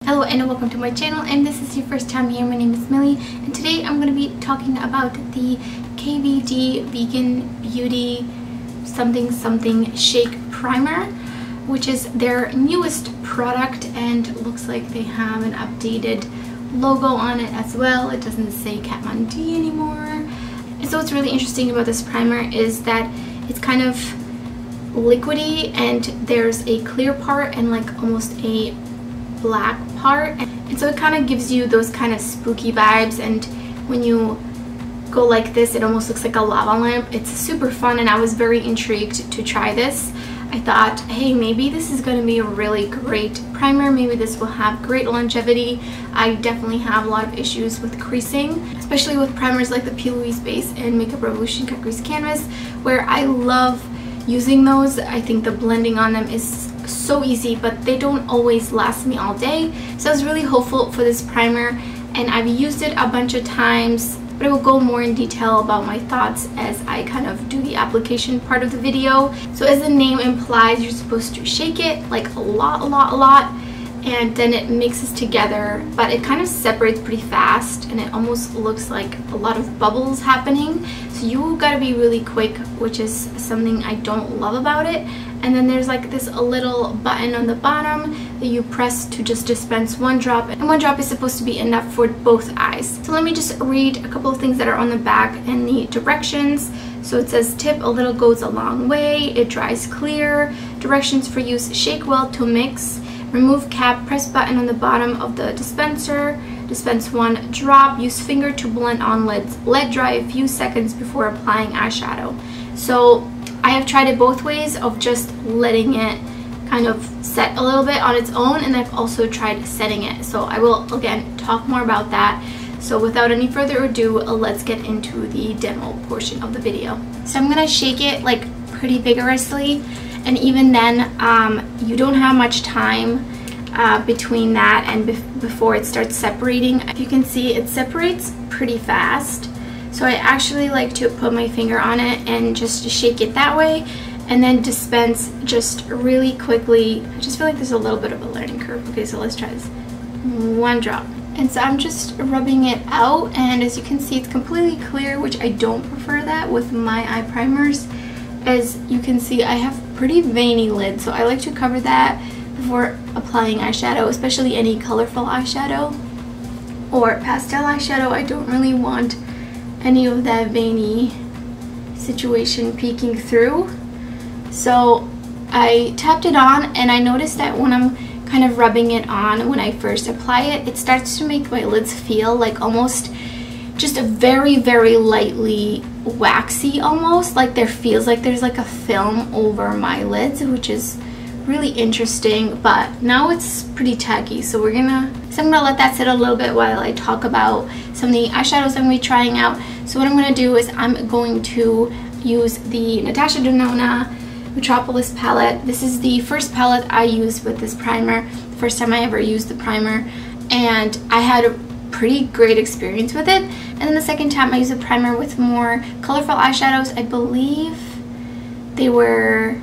Hello and welcome to my channel, and this is your first time here. My name is Millie, and today I'm going to be talking about the KVD Vegan Beauty something shake primer, which is their newest product, and it looks like they have an updated logo on it as well. It doesn't say Kathmandu anymore. And so what's really interesting about this primer is that it's kind of liquidy, and there's a clear part and like almost a black part, and so it kind of gives you those kind of spooky vibes, and when you go like this it almost looks like a lava lamp. It's super fun, and I was very intrigued to try this. I thought, hey, maybe this is going to be a really great primer, maybe this will have great longevity. I definitely have a lot of issues with creasing, especially with primers like the P. Louise Base and Makeup Revolution Cut Crease Canvas, where I love using those. I think the blending on them is so easy, but they don't always last me all day. So I was really hopeful for this primer, and I've used it a bunch of times, but I will go more in detail about my thoughts as I kind of do the application part of the video. So as the name implies, you're supposed to shake it like a lot, and then it mixes together, but it kind of separates pretty fast, and it almost looks like a lot of bubbles happening. So you gotta be really quick, which is something I don't love about it. And then there's like this little button on the bottom that you press to just dispense one drop, and one drop is supposed to be enough for both eyes. So let me just read a couple of things that are on the back and the directions. So it says, tip a little goes a long way, it dries clear, directions for use: shake well to mix, remove cap, press button on the bottom of the dispenser, dispense one drop, use finger to blend on lids, let dry a few seconds before applying eyeshadow. So I have tried it both ways, of just letting it kind of set a little bit on its own, and I've also tried setting it. So I will again talk more about that. So without any further ado, let's get into the demo portion of the video. So I'm gonna shake it like pretty vigorously, and even then you don't have much time between that and before it starts separating. If you can see, it separates pretty fast. So I actually like to put my finger on it and just shake it that way, and then dispense just really quickly. I just feel like there's a little bit of a learning curve. Okay, so let's try this. One drop. And so I'm just rubbing it out, and as you can see, it's completely clear, which I don't prefer that with my eye primers. As you can see, I have pretty veiny lids, so I like to cover that before applying eyeshadow, especially any colorful eyeshadow or pastel eyeshadow. I don't really want any of that veiny situation peeking through. So I tapped it on, and I noticed that when I'm kind of rubbing it on, when I first apply it, it starts to make my lids feel like almost just a very lightly waxy, almost like there feels like there's like a film over my lids, which is really interesting. But now it's pretty tacky, so I'm gonna let that sit a little bit while I talk about some of the eyeshadows I'm gonna be trying out. So what I'm gonna do is I'm going to use the Natasha Denona Metropolis palette. This is the first palette I used with this primer, the first time I ever used the primer, and I had a pretty great experience with it. And then the second time I used a primer with more colorful eyeshadows. I believe they were,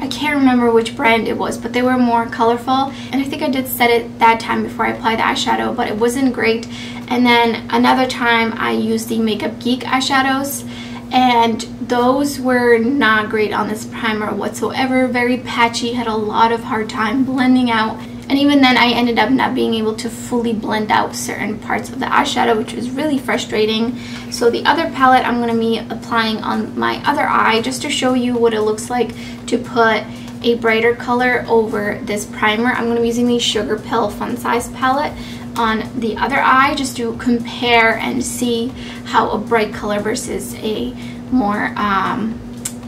I can't remember which brand it was, but they were more colorful, and I think I did set it that time before I applied the eyeshadow, but it wasn't great. And then another time I used the Makeup Geek eyeshadows, and those were not great on this primer whatsoever. Very patchy, had a lot of hard time blending out, and even then I ended up not being able to fully blend out certain parts of the eyeshadow, which was really frustrating. So the other palette I'm going to be applying on my other eye, just to show you what it looks like to put a brighter color over this primer. I'm going to be using the Sugar Pill Fun Size palette on the other eye, just to compare and see how a bright color versus a more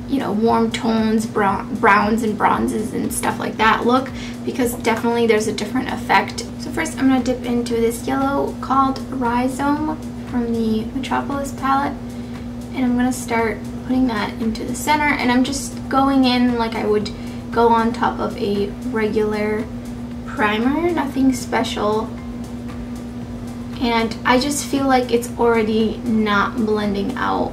you know, warm tones, browns and bronzes and stuff like that look, because definitely there's a different effect. So first I'm going to dip into this yellow called Rhizome from the Metropolis palette, and I'm going to start putting that into the center, and I'm just going in like I would go on top of a regular primer, nothing special. And I just feel like it's already not blending out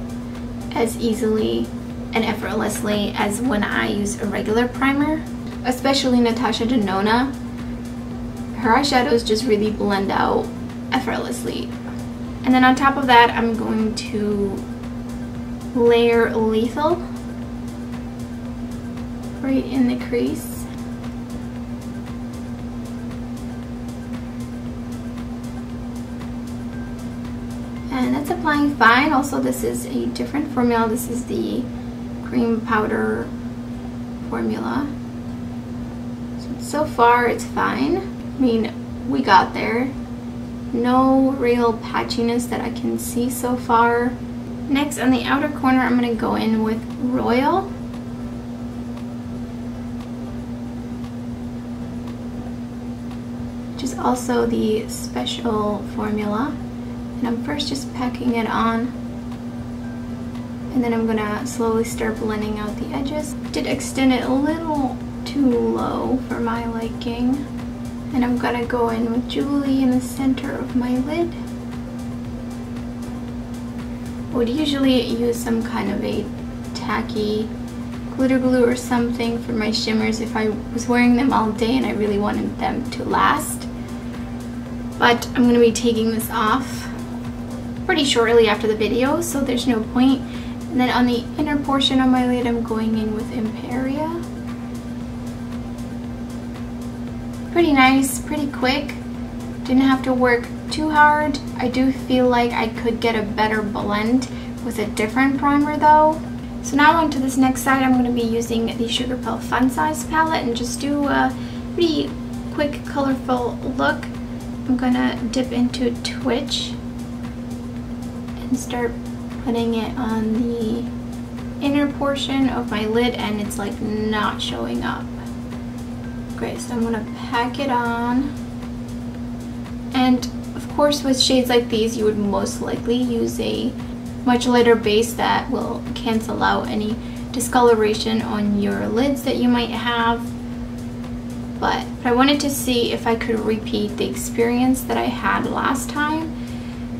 as easily and effortlessly as when I use a regular primer, especially Natasha Denona. her eyeshadows just really blend out effortlessly. And then on top of that, I'm going to layer Lethal right in the crease. And that's applying fine. Also, this is a different formula. This is the cream powder formula. So far it's fine. I mean, we got there. No real patchiness that I can see so far. Next, on the outer corner, I'm going to go in with Royal. Which is also the special formula. And I'm first just packing it on. And then I'm going to slowly start blending out the edges. I did extend it a little too low for my liking. And I'm gonna go in with Julie in the center of my lid. I would usually use some kind of a tacky glitter glue or something for my shimmers if I was wearing them all day and I really wanted them to last. But I'm gonna be taking this off pretty shortly after the video, so there's no point. And then on the inner portion of my lid, I'm going in with Imperia. Pretty nice, pretty quick. Didn't have to work too hard. I do feel like I could get a better blend with a different primer though. So now on to this next side, I'm going to be using the Sugar Pill Fun Size palette and just do a pretty quick, colorful look. I'm going to dip into Twitch and start putting it on the inner portion of my lid, and it's like not showing up. Great, so I'm gonna pack it on. And of course with shades like these, you would most likely use a much lighter base that will cancel out any discoloration on your lids that you might have. But I wanted to see if I could repeat the experience that I had last time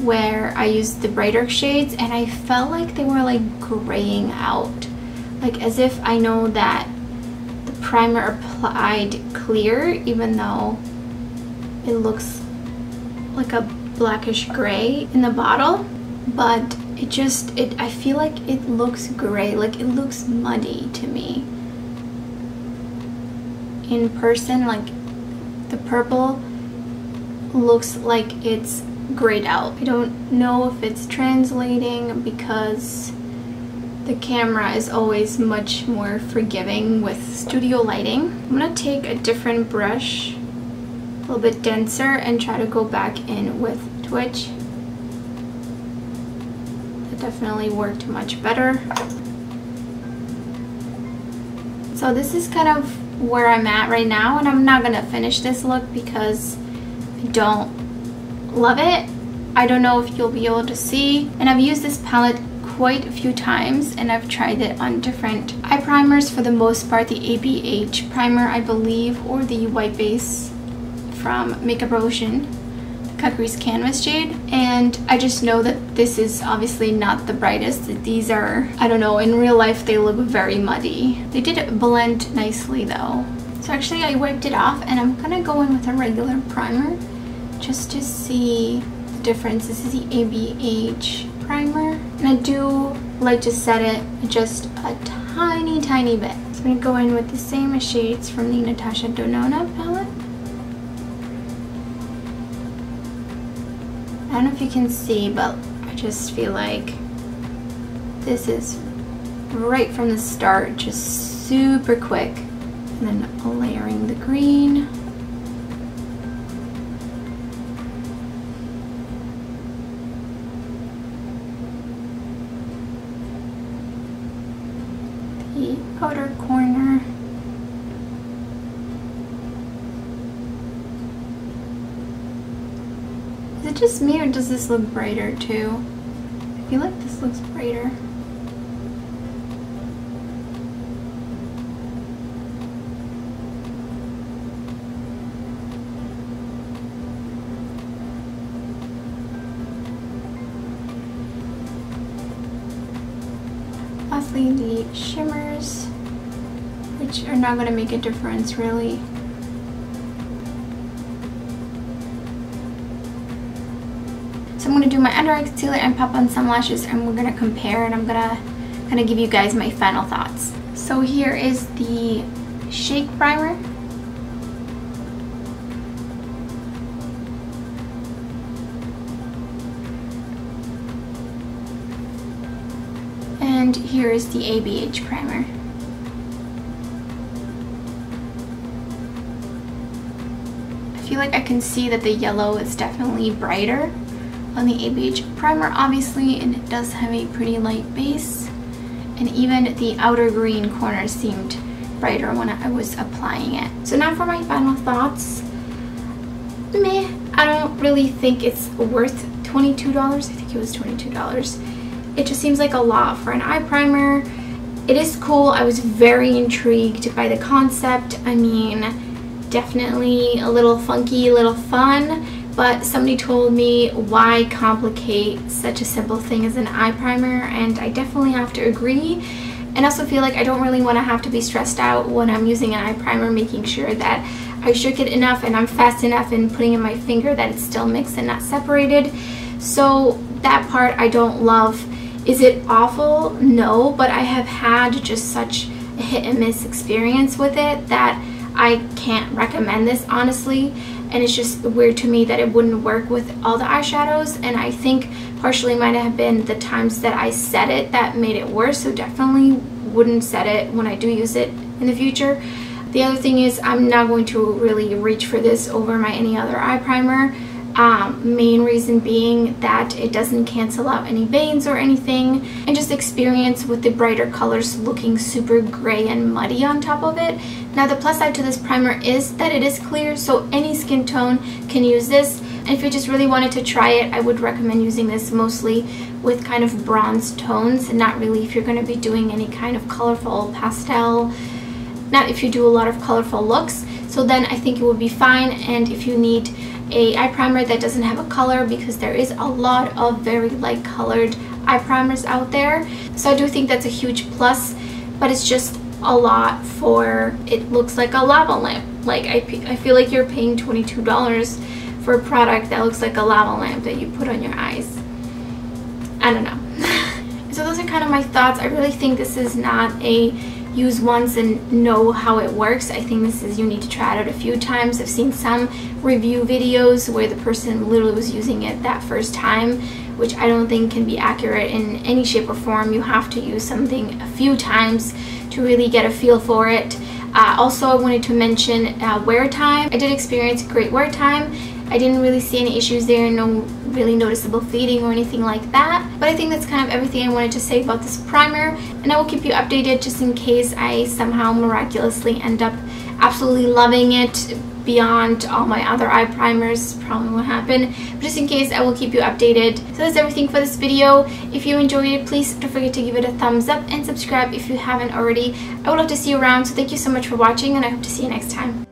where I used the brighter shades and I felt like they were like graying out. Like as if I know that primer applied clear, even though it looks like a blackish gray in the bottle, but I feel like it looks gray, like it looks muddy to me. In person, like the purple looks like it's grayed out. I don't know if it's translating because the camera is always much more forgiving with studio lighting. I'm gonna take a different brush, a little bit denser, and try to go back in with Twitch. That definitely worked much better. So this is kind of where I'm at right now, and I'm not gonna finish this look because I don't love it. I don't know if you'll be able to see, and I've used this palette quite a few times and I've tried it on different eye primers, for the most part the ABH primer I believe, or the white base from Makeup Revolution, the Cut Crease Canvas shade, and I just know that this is obviously not the brightest. These are, I don't know, in real life they look very muddy. They did blend nicely though. So actually I wiped it off and I'm gonna go in with a regular primer just to see the difference. This is the ABH primer, and I do like to set it just a tiny bit. So I'm going to go in with the same shades from the Natasha Denona palette. I don't know if you can see, but I just feel like this is right from the start, just super quick. And then layering the green. The outer corner. Is it just me, or does this look brighter too? I feel like this looks brighter. Lastly, the shimmers, which are not going to make a difference really. I'm going to do my under eye concealer and pop on some lashes, and we're going to compare, and I'm going to kind of give you guys my final thoughts. So here is the Shake Primer. And here is the ABH primer. I feel like I can see that the yellow is definitely brighter on the ABH primer, obviously, and it does have a pretty light base. And even the outer green corners seemed brighter when I was applying it. So now for my final thoughts. Meh, I don't really think it's worth $22. I think it was $22. It just seems like a lot for an eye primer. It is cool. I was very intrigued by the concept. I mean, definitely a little funky, a little fun, but somebody told me why complicate such a simple thing as an eye primer, and I definitely have to agree. And also feel like I don't really want to have to be stressed out when I'm using an eye primer, making sure that I shook it enough and I'm fast enough in putting in my finger that it's still mixed and not separated. So that part I don't love. Is it awful? No, but I have had just such a hit and miss experience with it that I can't recommend this, honestly. And it's just weird to me that it wouldn't work with all the eyeshadows, and I think partially might have been the times that I set it that made it worse, so definitely wouldn't set it when I do use it in the future. The other thing is I'm not going to really reach for this over my any other eye primer. Main reason being that it doesn't cancel out any veins or anything, and just experience with the brighter colors looking super gray and muddy on top of it. Now the plus side to this primer is that it is clear, so any skin tone can use this. And if you just really wanted to try it, I would recommend using this mostly with kind of bronze tones, and not really if you're going to be doing any kind of colorful pastel, not if you do a lot of colorful looks. So then I think it would be fine. And if you need a eye primer that doesn't have a color, because there is a lot of very light colored eye primers out there, so I do think that's a huge plus, but it's just a lot for, it looks like a lava lamp. Like I feel like you're paying $22 for a product that looks like a lava lamp that you put on your eyes. I don't know. So those are kind of my thoughts. I really think this is not a use once and know how it works. I think this is, you need to try it out a few times. I've seen some review videos where the person literally was using it that first time, which I don't think can be accurate in any shape or form. You have to use something a few times to really get a feel for it. Also, I wanted to mention wear time. I did experience great wear time. I didn't really see any issues there, no really noticeable fading or anything like that. But I think that's kind of everything I wanted to say about this primer, and I will keep you updated just in case I somehow miraculously end up absolutely loving it beyond all my other eye primers. Probably won't happen, but just in case, I will keep you updated. So that's everything for this video. If you enjoyed it, please don't forget to give it a thumbs up and subscribe if you haven't already. I would love to see you around, so thank you so much for watching, and I hope to see you next time.